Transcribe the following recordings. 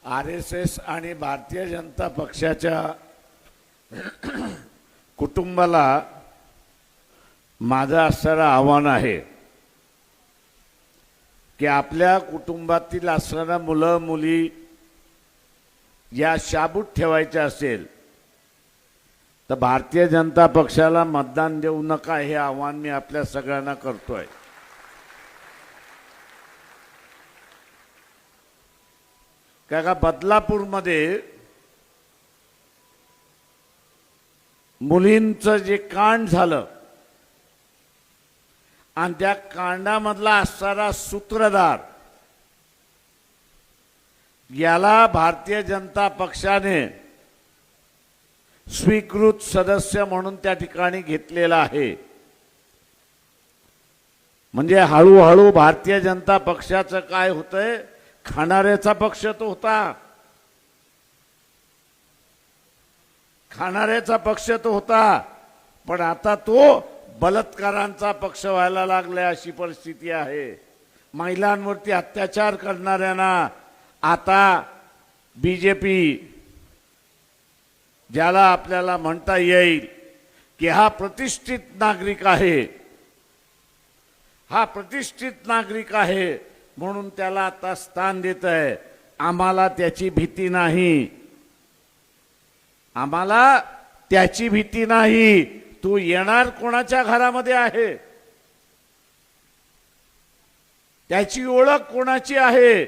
RSS आणि भारतीय जनता पक्षाच्या कुटुंबाला माझं असणारं आव्हान आहे की आपल्या कुटुंबातील असणाऱ्या मुलं मुली या शाबूत ठेवायच्या असेल तर भारतीय जनता पक्षाला मतदान देऊ नका हे आव्हान मी आपल्या सगळ्यांना करतोय। का बदलापूरमध्ये मुलींचं जे कांड झालं आणि त्या कांडामधला असणारा सूत्रधार याला भारतीय जनता पक्षाने स्वीकृत सदस्य म्हणून त्या ठिकाणी घेतलेला आहे। म्हणजे हळूहळू भारतीय जनता पक्षाचं काय होतंय, खाणाऱ्याचा पक्ष तो होता, खाणाऱ्याचा पक्ष तो होता, पण आता तो बलात्कारांचा पक्ष व्हायला लागलाय अशी परिस्थिती आहे। महिलांवरती अत्याचार करणाऱ्यांना आता बीजेपी ज्याला आपल्याला म्हणता येईल की हा प्रतिष्ठित नागरिक आहे, हा प्रतिष्ठित नागरिक आहे म्हणून त्याला आता स्थान देत आहे। आम्हाला त्याची भीती नाही, आम्हाला त्याची भीती नाही। तू येणार कोणाच्या घरामध्ये आहे, त्याची ओळख कोणाची आहे,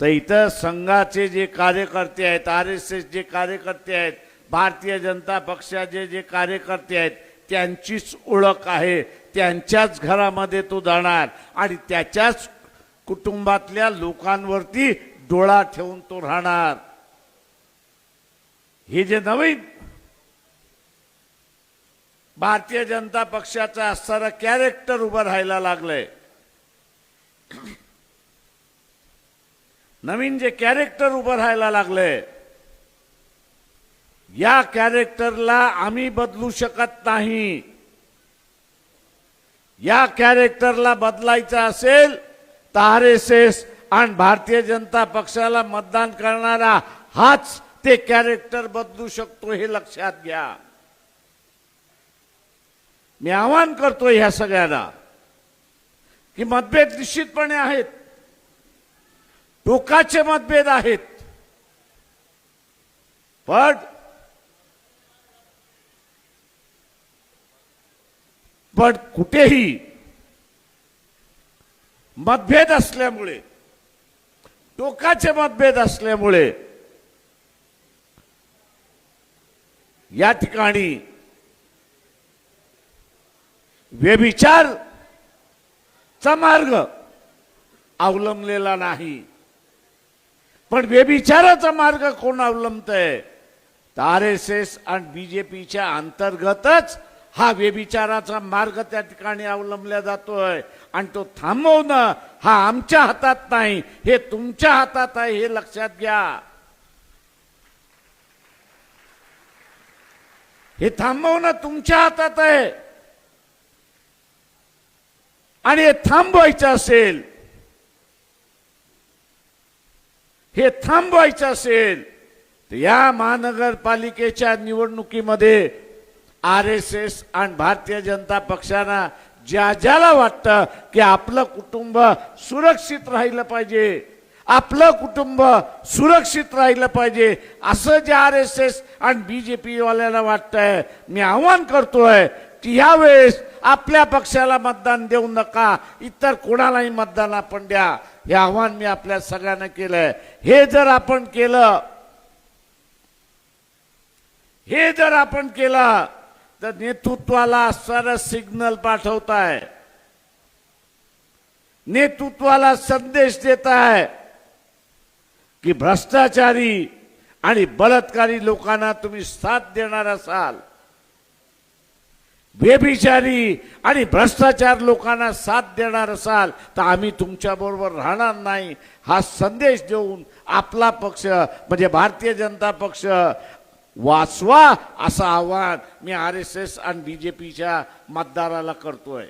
तर इथं संघाचे जे कार्यकर्ते आहेत, RSS जे कार्यकर्ते आहेत, भारतीय जनता पक्षाचे जे कार्यकर्ते आहेत त्यांचीच ओळख आहे। त्यांच्याच घरामध्ये तो जाणार आणि त्याच्याच कुटुंबातल्या लोकांवरती डोळा ठेवून तो राहणार। हे जे नवीन भारतीय जनता पक्षाचं असणारं कॅरेक्टर उभं राहायला लागलंय, नवीन जे कॅरेक्टर उभं राहायला लागलंय, या कॅरेक्टरला आम्ही बदलू शकत नाही। या कॅरेक्टरला बदलायचं असेल तर RSS आणि भारतीय जनता पक्षाला मतदान करणारा हाच ते कॅरेक्टर बदलू शकतो, हे लक्षात घ्या। मी आवाहन करतो ह्या सगळ्यांना की मतभेद निश्चितपणे आहेत, टोकाचे मतभेद आहेत, पण कुठेही मतभेद असल्यामुळे, टोकाचे मतभेद असल्यामुळे या ठिकाणी व्यभिचारचा मार्ग अवलंबलेला नाही। पण व्यभिचाराचा मार्ग कोण अवलंबतंय तर RSS आणि बीजेपीच्या अंतर्गतच हा व्यभिचाराचा मार्ग त्या ठिकाणी अवलंबला जातोय आणि तो थांबवणं हा आमच्या हातात नाही, हे तुमच्या हातात आहे, हे लक्षात घ्या। हे थांबवणं तुमच्या हातात आहे आणि हे थांबवायचं असेल, हे थांबवायचं असेल तर या महानगरपालिकेच्या निवडणुकीमध्ये RSS आणि भारतीय जनता पक्षानं ज्याला वाटतं की आपलं कुटुंब सुरक्षित राहिलं पाहिजे, आपलं कुटुंब सुरक्षित राहिलं पाहिजे असं जे RSS आणि बीजेपी वाल्यांना वाटतंय, मी आवाहन करतोय की यावेळेस आपल्या पक्षाला मतदान देऊ नका, इतर कोणालाही मतदान आपण द्या, हे आव्हान मी आपल्या सगळ्यांना केलंय। हे जर आपण केलं तर नेतृत्वाला असणारा सिग्नल पाठवताय, नेतृत्वाला संदेश देताय की भ्रष्टाचारी आणि बलात्कारी लोकांना तुम्ही साथ देणार असाल, व्यभिचारी आणि भ्रष्टाचार लोकांना साथ देणार असाल तर आम्ही तुमच्या बरोबर राहणार नाही, हा संदेश देऊन आपला पक्ष म्हणजे भारतीय जनता पक्ष वाचवा असं आवाहन मी RSS आणि बीजेपीच्या मतदाराला करतोय।